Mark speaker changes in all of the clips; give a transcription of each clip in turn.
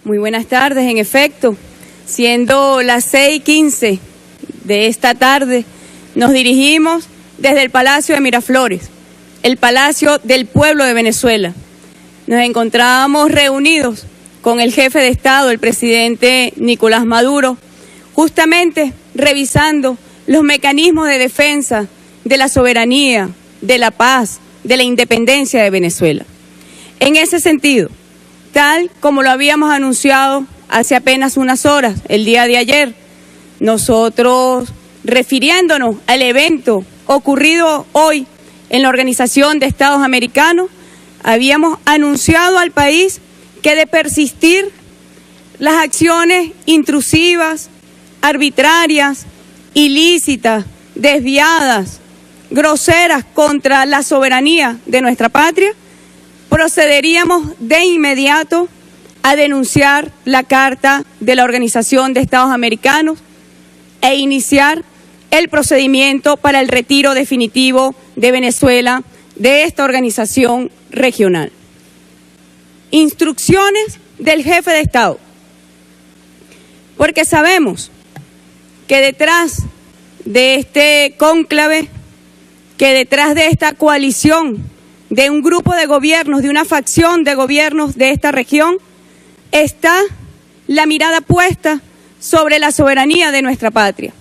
Speaker 1: Muy buenas tardes. En efecto, siendo las 6:15 de esta tarde, nos dirigimos desde el Palacio de Miraflores, el Palacio del Pueblo de Venezuela. Nos encontrábamos reunidos con el jefe de Estado, el presidente Nicolás Maduro, justamente revisando los mecanismos de defensa de la soberanía, de la paz, de la independencia de Venezuela. En ese sentido, tal como lo habíamos anunciado hace apenas unas horas, el día de ayer, nosotros, refiriéndonos al evento ocurrido hoy en la Organización de Estados Americanos, habíamos anunciado al país que de persistir las acciones intrusivas, arbitrarias, ilícitas, desviadas, groseras contra la soberanía de nuestra patria, procederíamos de inmediato a denunciar la Carta de la Organización de Estados Americanos e iniciar el procedimiento para el retiro definitivo de Venezuela de esta organización regional. Instrucciones del jefe de Estado, porque sabemos que detrás de este cónclave, que detrás de esta coalición, de un grupo de gobiernos, de una facción de gobiernos de esta región, está la mirada puesta sobre la soberanía de nuestra patria.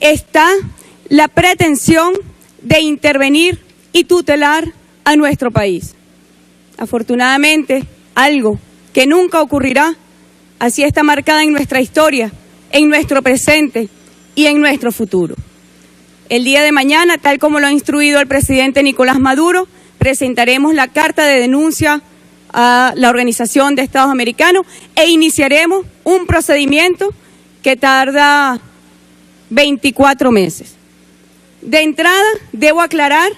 Speaker 1: Está la pretensión de intervenir y tutelar a nuestro país. Afortunadamente, algo que nunca ocurrirá, así está marcada en nuestra historia, en nuestro presente y en nuestro futuro. El día de mañana, tal como lo ha instruido el presidente Nicolás Maduro, presentaremos la carta de denuncia a la Organización de Estados Americanos e iniciaremos un procedimiento que tarda 24 meses. De entrada, debo aclarar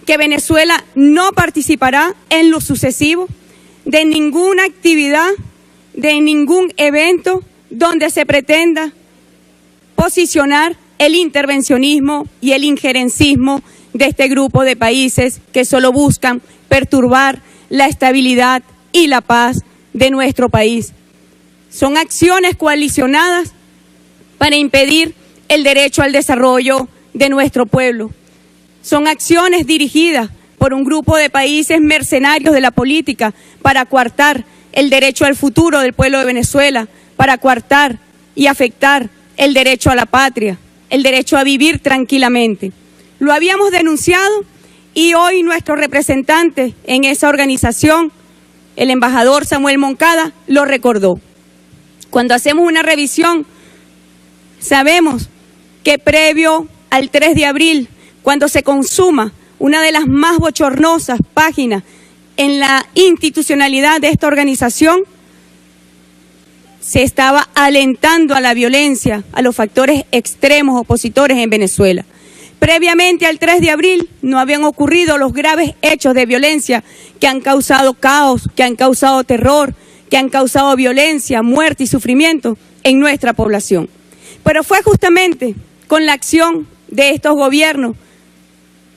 Speaker 1: que Venezuela no participará en lo sucesivo de ninguna actividad, de ningún evento donde se pretenda posicionar el intervencionismo y el injerencismo de este grupo de países que solo buscan perturbar la estabilidad y la paz de nuestro país. Son acciones coalicionadas para impedir el derecho al desarrollo de nuestro pueblo. Son acciones dirigidas por un grupo de países mercenarios de la política para coartar el derecho al futuro del pueblo de Venezuela, para coartar y afectar el derecho a la patria, el derecho a vivir tranquilamente. Lo habíamos denunciado y hoy nuestro representante en esa organización, el embajador Samuel Moncada, lo recordó. Cuando hacemos una revisión, sabemos que previo al 3 de abril, cuando se consuma una de las más bochornosas páginas en la institucionalidad de esta organización, se estaba alentando a la violencia, a los factores extremos opositores en Venezuela. Previamente al 3 de abril no habían ocurrido los graves hechos de violencia que han causado caos, que han causado terror, que han causado violencia, muerte y sufrimiento en nuestra población. Pero fue justamente con la acción de estos gobiernos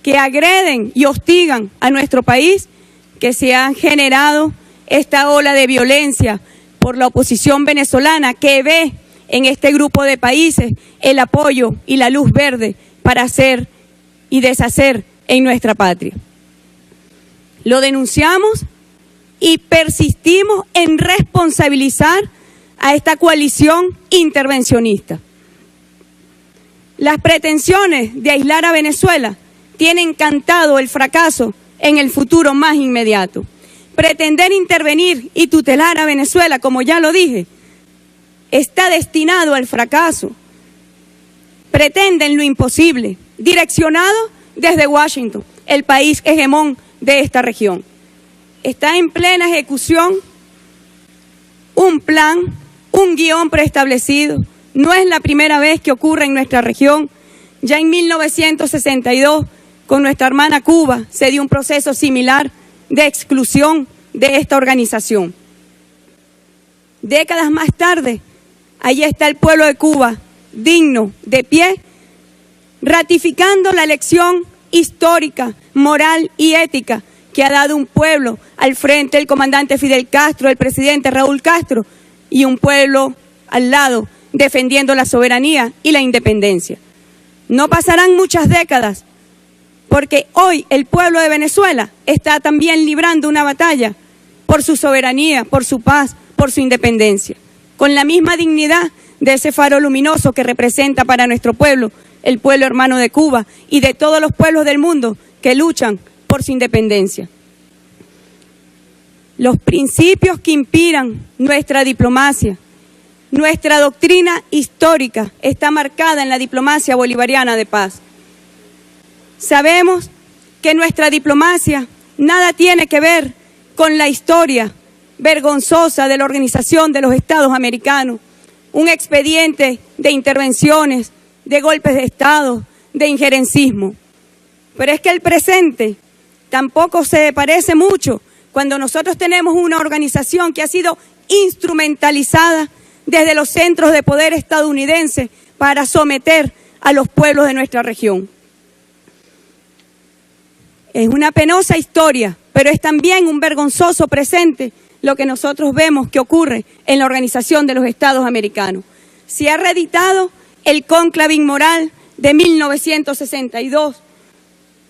Speaker 1: que agreden y hostigan a nuestro país que se ha generado esta ola de violencia por la oposición venezolana que ve en este grupo de países el apoyo y la luz verde para hacer y deshacer en nuestra patria. Lo denunciamos y persistimos en responsabilizar a esta coalición intervencionista. Las pretensiones de aislar a Venezuela tienen cantado el fracaso en el futuro más inmediato. Pretender intervenir y tutelar a Venezuela, como ya lo dije, está destinado al fracaso. Pretenden lo imposible, direccionado desde Washington, el país hegemón de esta región. Está en plena ejecución un plan, un guión preestablecido. No es la primera vez que ocurre en nuestra región. Ya en 1962, con nuestra hermana Cuba, se dio un proceso similar de exclusión de esta organización. Décadas más tarde, allí está el pueblo de Cuba, digno, de pie, ratificando la lección histórica, moral y ética que ha dado un pueblo al frente del comandante Fidel Castro, el presidente Raúl Castro, y un pueblo al lado defendiendo la soberanía y la independencia. No pasarán muchas décadas, porque hoy el pueblo de Venezuela está también librando una batalla por su soberanía, por su paz, por su independencia, con la misma dignidad de ese faro luminoso que representa para nuestro pueblo, el pueblo hermano de Cuba y de todos los pueblos del mundo que luchan por su independencia. Los principios que inspiran nuestra diplomacia, nuestra doctrina histórica está marcada en la diplomacia bolivariana de paz. Sabemos que nuestra diplomacia nada tiene que ver con la historia vergonzosa de la Organización de los Estados Americanos, un expediente de intervenciones, de golpes de Estado, de injerencismo. Pero es que el presente tampoco se parece mucho cuando nosotros tenemos una organización que ha sido instrumentalizada desde los centros de poder estadounidenses para someter a los pueblos de nuestra región. Es una penosa historia, pero es también un vergonzoso presente lo que nosotros vemos que ocurre en la Organización de los Estados Americanos. Se ha reeditado el cónclave inmoral de 1962,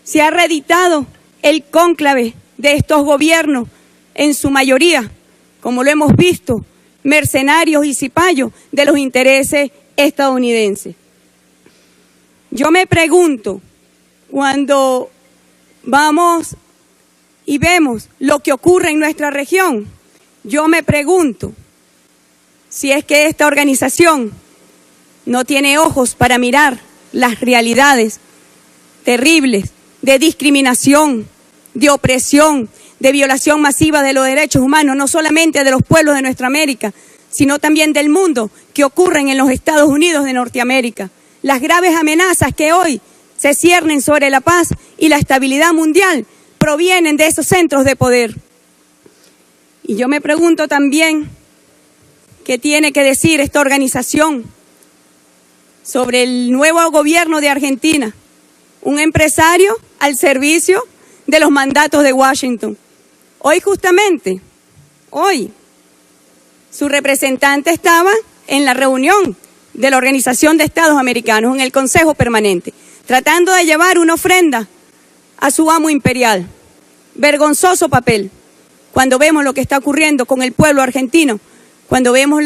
Speaker 1: se ha reeditado el cónclave de estos gobiernos, en su mayoría, como lo hemos visto, mercenarios y cipayos de los intereses estadounidenses. Yo me pregunto, cuando vamos y vemos lo que ocurre en nuestra región, yo me pregunto si es que esta organización no tiene ojos para mirar las realidades terribles de discriminación, de opresión, de violación masiva de los derechos humanos, no solamente de los pueblos de nuestra América, sino también del mundo, que ocurren en los Estados Unidos de Norteamérica. Las graves amenazas que hoy se ciernen sobre la paz y la estabilidad mundial provienen de esos centros de poder. Y yo me pregunto también, ¿qué tiene que decir esta organización sobre el nuevo gobierno de Argentina? Un empresario al servicio de los mandatos de Washington. Hoy justamente, su representante estaba en la reunión de la Organización de Estados Americanos, en el Consejo Permanente, tratando de llevar una ofrenda a su amo imperial. Vergonzoso papel, cuando vemos lo que está ocurriendo con el pueblo argentino, cuando vemos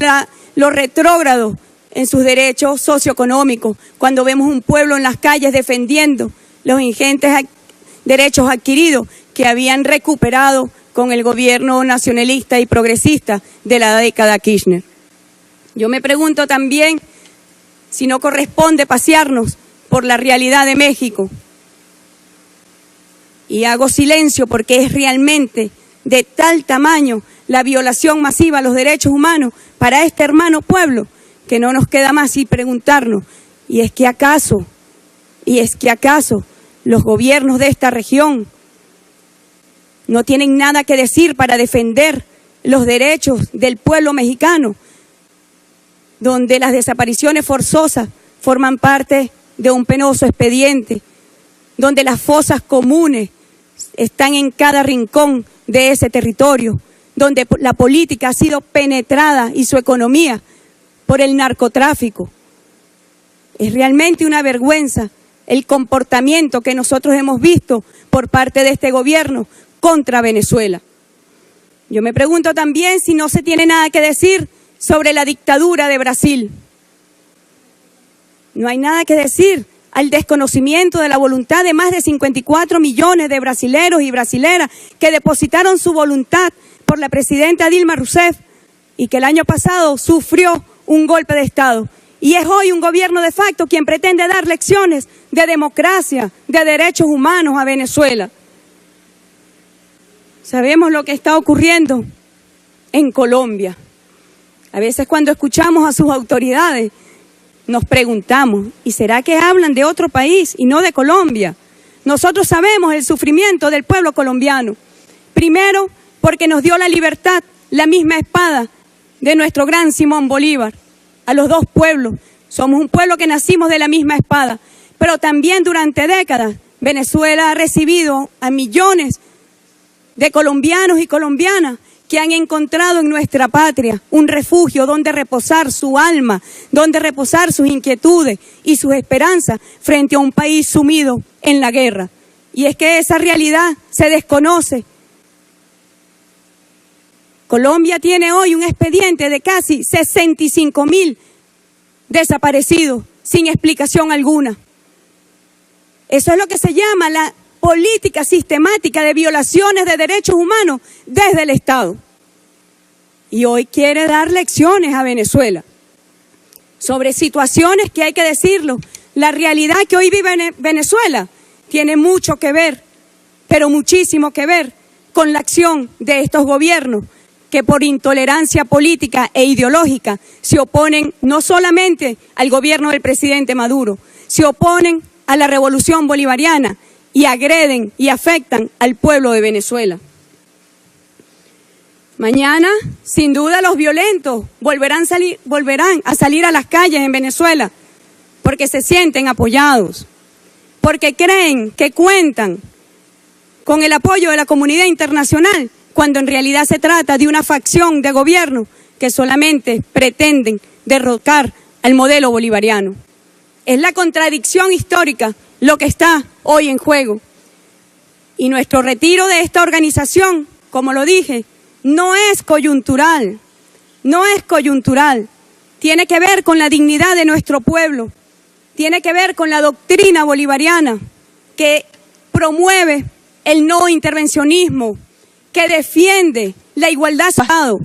Speaker 1: lo retrógrado en sus derechos socioeconómicos, cuando vemos un pueblo en las calles defendiendo los ingentes derechos adquiridos que habían recuperado con el gobierno nacionalista y progresista de la década Kirchner. Yo me pregunto también si no corresponde pasearnos por la realidad de México. Y hago silencio porque es realmente de tal tamaño la violación masiva a los derechos humanos para este hermano pueblo que no nos queda más y preguntarnos, ¿y es que acaso los gobiernos de esta región no tienen nada que decir para defender los derechos del pueblo mexicano, donde las desapariciones forzosas forman parte de un penoso expediente, donde las fosas comunes están en cada rincón de ese territorio, donde la política ha sido penetrada y su economía por el narcotráfico? Es realmente una vergüenza el comportamiento que nosotros hemos visto por parte de este gobierno contra Venezuela. Yo me pregunto también si no se tiene nada que decir sobre la dictadura de Brasil. No hay nada que decir al desconocimiento de la voluntad de más de 54 millones de brasileros y brasileras que depositaron su voluntad por la presidenta Dilma Rousseff y que el año pasado sufrió un golpe de Estado. Y es hoy un gobierno de facto quien pretende dar lecciones de democracia, de derechos humanos a Venezuela. Sabemos lo que está ocurriendo en Colombia. A veces cuando escuchamos a sus autoridades nos preguntamos, ¿y será que hablan de otro país y no de Colombia? Nosotros sabemos el sufrimiento del pueblo colombiano. Primero, porque nos dio la libertad, la misma espada de nuestro gran Simón Bolívar. A los dos pueblos, somos un pueblo que nacimos de la misma espada, pero también durante décadas Venezuela ha recibido a millones de colombianos y colombianas que han encontrado en nuestra patria un refugio donde reposar su alma, donde reposar sus inquietudes y sus esperanzas frente a un país sumido en la guerra. Y es que esa realidad se desconoce. Colombia tiene hoy un expediente de casi 65.000 desaparecidos sin explicación alguna. Eso es lo que se llama la política sistemática de violaciones de derechos humanos desde el Estado. Y hoy quiere dar lecciones a Venezuela sobre situaciones que hay que decirlo. La realidad que hoy vive Venezuela tiene mucho que ver, pero muchísimo que ver con la acción de estos gobiernos que por intolerancia política e ideológica se oponen no solamente al gobierno del presidente Maduro, se oponen a la revolución bolivariana y agreden y afectan al pueblo de Venezuela. Mañana, sin duda, los violentos volverán a salir a las calles en Venezuela porque se sienten apoyados, porque creen que cuentan con el apoyo de la comunidad internacional, cuando en realidad se trata de una facción de gobierno que solamente pretenden derrocar al modelo bolivariano. Es la contradicción histórica lo que está hoy en juego. Y nuestro retiro de esta organización, como lo dije, no es coyuntural, no es coyuntural. Tiene que ver con la dignidad de nuestro pueblo, tiene que ver con la doctrina bolivariana que promueve el no intervencionismo, que defiende la igualdad social,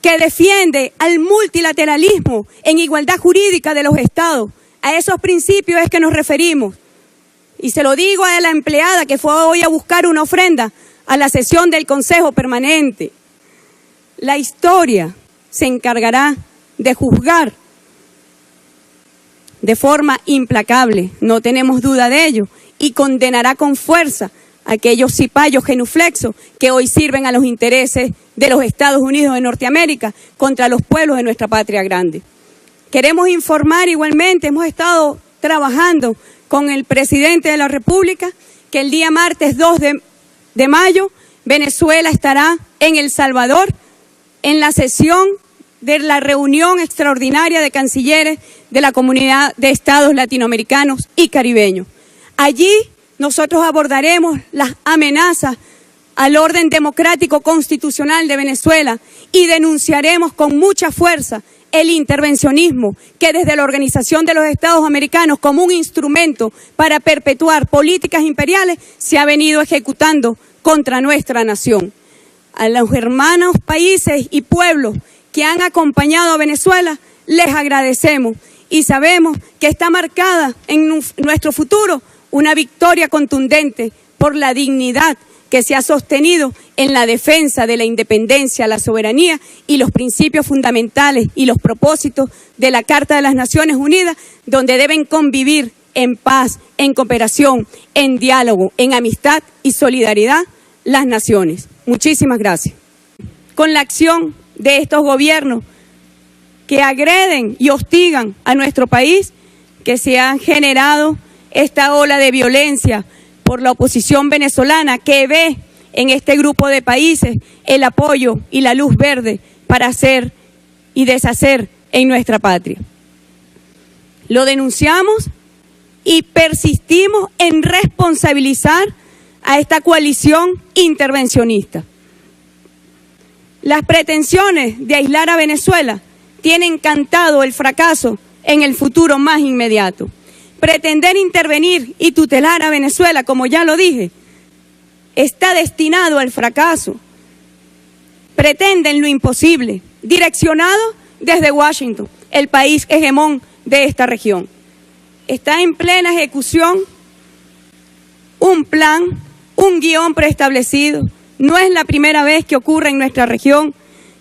Speaker 1: que defiende al multilateralismo en igualdad jurídica de los estados. A esos principios es que nos referimos. Y se lo digo a la empleada que fue hoy a buscar una ofrenda a la sesión del Consejo Permanente. La historia se encargará de juzgar de forma implacable, no tenemos duda de ello, y condenará con fuerza a aquellos cipayos genuflexos que hoy sirven a los intereses de los Estados Unidos de Norteamérica contra los pueblos de nuestra patria grande. Queremos informar igualmente, hemos estado trabajando con el presidente de la República, que el día martes 2 de mayo Venezuela estará en El Salvador en la sesión de la reunión extraordinaria de cancilleres de la Comunidad de Estados Latinoamericanos y Caribeños. Allí nosotros abordaremos las amenazas al orden democrático constitucional de Venezuela y denunciaremos con mucha fuerza el intervencionismo que desde la Organización de los Estados Americanos, como un instrumento para perpetuar políticas imperiales, se ha venido ejecutando contra nuestra nación. A los hermanos países y pueblos que han acompañado a Venezuela, les agradecemos y sabemos que está marcada en nuestro futuro una victoria contundente por la dignidad que se ha sostenido en la defensa de la independencia, la soberanía y los principios fundamentales y los propósitos de la Carta de las Naciones Unidas, donde deben convivir en paz, en cooperación, en diálogo, en amistad y solidaridad las naciones. Muchísimas gracias. Con la acción de estos gobiernos que agreden y hostigan a nuestro país, que se han generado esta ola de violencia por la oposición venezolana, que ve en este grupo de países el apoyo y la luz verde para hacer y deshacer en nuestra patria. Lo denunciamos y persistimos en responsabilizar a esta coalición intervencionista. Las pretensiones de aislar a Venezuela tienen cantado el fracaso en el futuro más inmediato. Pretender intervenir y tutelar a Venezuela, como ya lo dije, está destinado al fracaso. Pretenden lo imposible, direccionado desde Washington, el país hegemón de esta región. Está en plena ejecución un plan, un guión preestablecido. No es la primera vez que ocurre en nuestra región.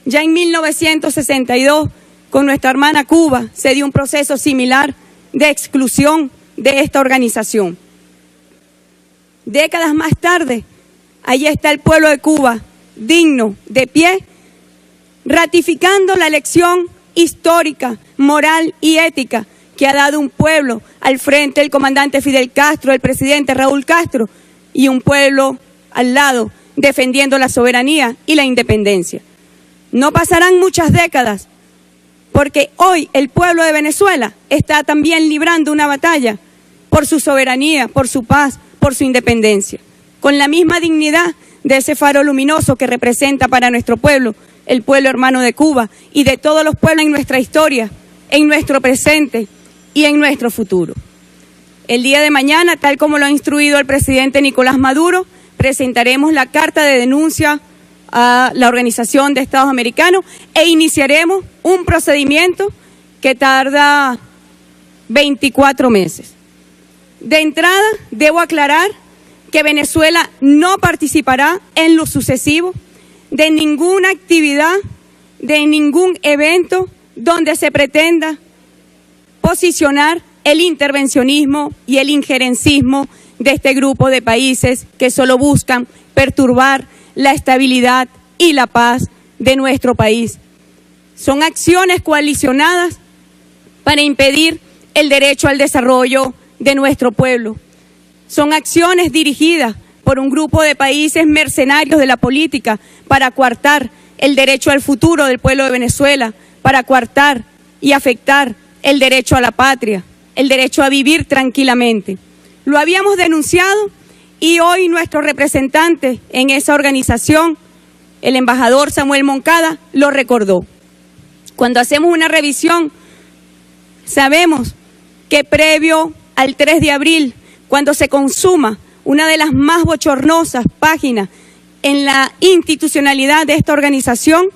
Speaker 1: Ya en 1962, con nuestra hermana Cuba, se dio un proceso similar de exclusión de esta organización. Décadas más tarde, allí está el pueblo de Cuba, digno, de pie, ratificando la lección histórica, moral y ética que ha dado un pueblo al frente del comandante Fidel Castro, el presidente Raúl Castro, y un pueblo al lado defendiendo la soberanía y la independencia. No pasarán muchas décadas, porque hoy el pueblo de Venezuela está también librando una batalla por su soberanía, por su paz, por su independencia, con la misma dignidad de ese faro luminoso que representa para nuestro pueblo, el pueblo hermano de Cuba y de todos los pueblos en nuestra historia, en nuestro presente y en nuestro futuro. El día de mañana, tal como lo ha instruido el presidente Nicolás Maduro, presentaremos la carta de denuncia a la Organización de Estados Americanos e iniciaremos un procedimiento que tarda 24 meses. De entrada, debo aclarar que Venezuela no participará en lo sucesivo de ninguna actividad, de ningún evento donde se pretenda posicionar el intervencionismo y el injerencismo de este grupo de países que solo buscan perturbar la estabilidad y la paz de nuestro país. Son acciones coalicionadas para impedir el derecho al desarrollo de nuestro pueblo. Son acciones dirigidas por un grupo de países mercenarios de la política para coartar el derecho al futuro del pueblo de Venezuela, para coartar y afectar el derecho a la patria, el derecho a vivir tranquilamente. Lo habíamos denunciado y hoy nuestro representante en esa organización, el embajador Samuel Moncada, lo recordó. Cuando hacemos una revisión, sabemos que previo al 3 de abril, cuando se consuma una de las más bochornosas páginas en la institucionalidad de esta organización,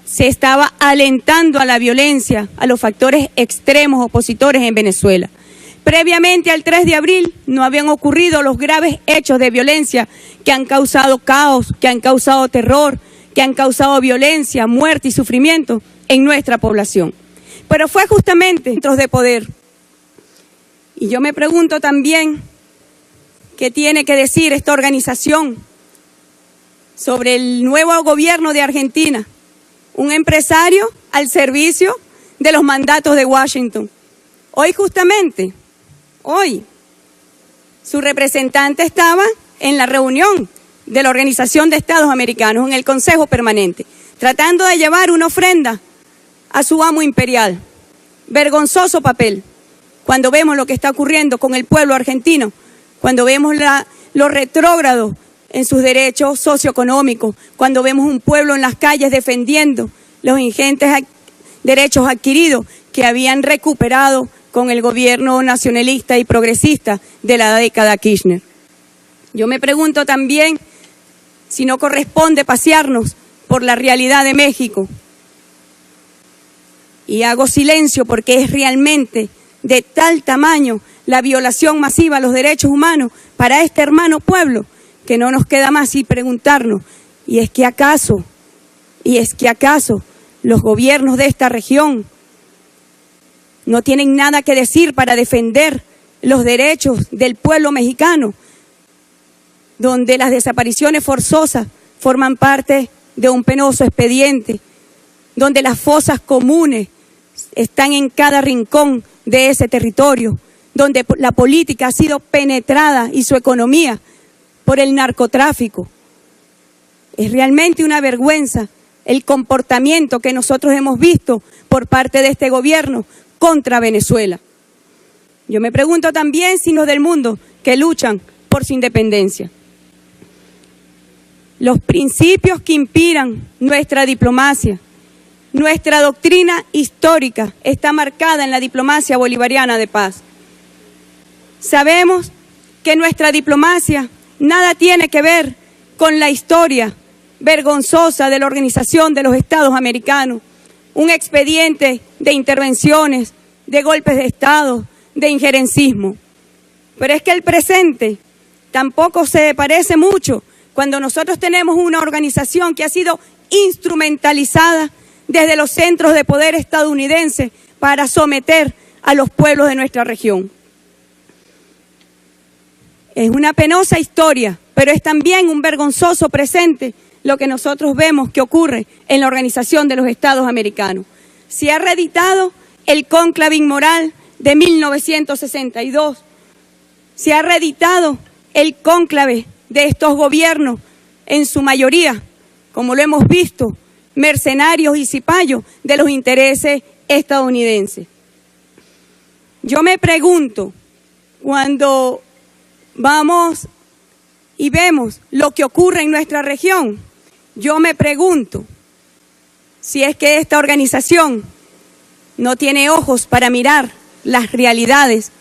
Speaker 1: se estaba alentando a la violencia, a los factores extremos opositores en Venezuela. Previamente al 3 de abril no habían ocurrido los graves hechos de violencia que han causado caos, que han causado terror, que han causado violencia, muerte y sufrimiento en nuestra población. Pero fue justamente centros de poder. Y yo me pregunto también, ¿qué tiene que decir esta organización sobre el nuevo gobierno de Argentina? Un empresario al servicio de los mandatos de Washington. Hoy justamente, su representante estaba en la reunión de la Organización de Estados Americanos, en el Consejo Permanente, tratando de llevar una ofrenda a su amo imperial. Vergonzoso papel. Cuando vemos lo que está ocurriendo con el pueblo argentino, cuando vemos lo retrógrado en sus derechos socioeconómicos, cuando vemos un pueblo en las calles defendiendo los ingentes derechos adquiridos que habían recuperado con el gobierno nacionalista y progresista de la década Kirchner. Yo me pregunto también si no corresponde pasearnos por la realidad de México. Y hago silencio porque es realmente de tal tamaño la violación masiva a los derechos humanos para este hermano pueblo que no nos queda más y preguntarnos, ¿y es que acaso los gobiernos de esta región no tienen nada que decir para defender los derechos del pueblo mexicano, donde las desapariciones forzosas forman parte de un penoso expediente, donde las fosas comunes están en cada rincón de ese territorio, donde la política ha sido penetrada y su economía por el narcotráfico? Es realmente una vergüenza el comportamiento que nosotros hemos visto por parte de este gobierno contra Venezuela. Yo me pregunto también si los del mundo que luchan por su independencia. Los principios que inspiran nuestra diplomacia, nuestra doctrina histórica está marcada en la diplomacia bolivariana de paz. Sabemos que nuestra diplomacia nada tiene que ver con la historia vergonzosa de la Organización de los Estados Americanos, un expediente de intervenciones, de golpes de Estado, de injerencismo. Pero es que el presente tampoco se parece mucho cuando nosotros tenemos una organización que ha sido instrumentalizada desde los centros de poder estadounidenses para someter a los pueblos de nuestra región. Es una penosa historia, pero es también un vergonzoso presente lo que nosotros vemos que ocurre en la Organización de los Estados Americanos. Se ha reeditado el cónclave inmoral de 1962, se ha reeditado el cónclave de estos gobiernos, en su mayoría como lo hemos visto, mercenarios y cipayos de los intereses estadounidenses. Yo me pregunto, cuando vamos y vemos lo que ocurre en nuestra región, yo me pregunto si es que esta organización no tiene ojos para mirar las realidades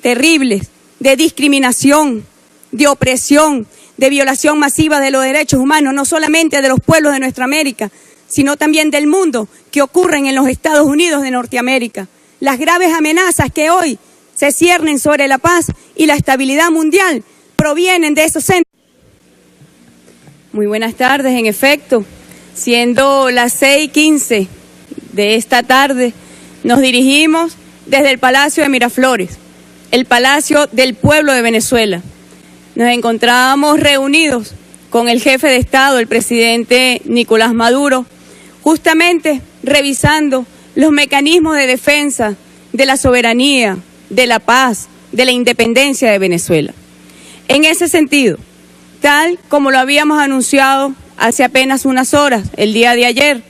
Speaker 1: terribles de discriminación, de opresión, de violación masiva de los derechos humanos, no solamente de los pueblos de nuestra América, sino también del mundo, que ocurren en los Estados Unidos de Norteamérica. Las graves amenazas que hoy se ciernen sobre la paz y la estabilidad mundial provienen de esos centros. Muy buenas tardes, en efecto, siendo las 6:15 de esta tarde, nos dirigimos desde el Palacio de Miraflores, el Palacio del Pueblo de Venezuela. Nos encontrábamos reunidos con el jefe de Estado, el presidente Nicolás Maduro, justamente revisando los mecanismos de defensa de la soberanía, de la paz, de la independencia de Venezuela. En ese sentido, tal como lo habíamos anunciado hace apenas unas horas, el día de ayer,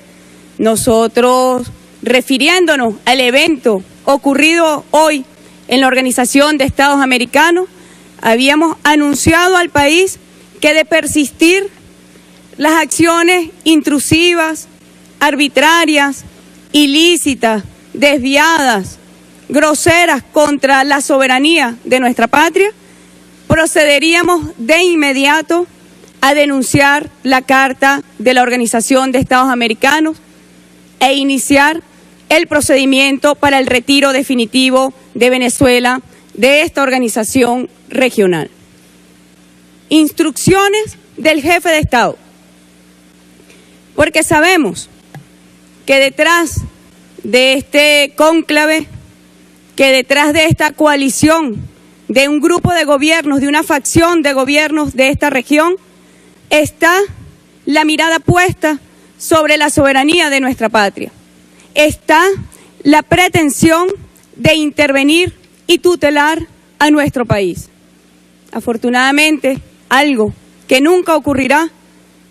Speaker 1: nosotros, refiriéndonos al evento ocurrido hoy en la Organización de Estados Americanos, habíamos anunciado al país que de persistir las acciones intrusivas, arbitrarias, ilícitas, desviadas, groseras contra la soberanía de nuestra patria, procederíamos de inmediato a denunciar la Carta de la Organización de Estados Americanos e iniciar el procedimiento para el retiro definitivo de Venezuela de esta organización regional. Instrucciones del jefe de Estado, porque sabemos que detrás de este cónclave, que detrás de esta coalición, de un grupo de gobiernos, de una facción de gobiernos de esta región, está la mirada puesta sobre la soberanía de nuestra patria. Está la pretensión de intervenir y tutelar a nuestro país. Afortunadamente, algo que nunca ocurrirá,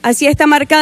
Speaker 1: así está marcada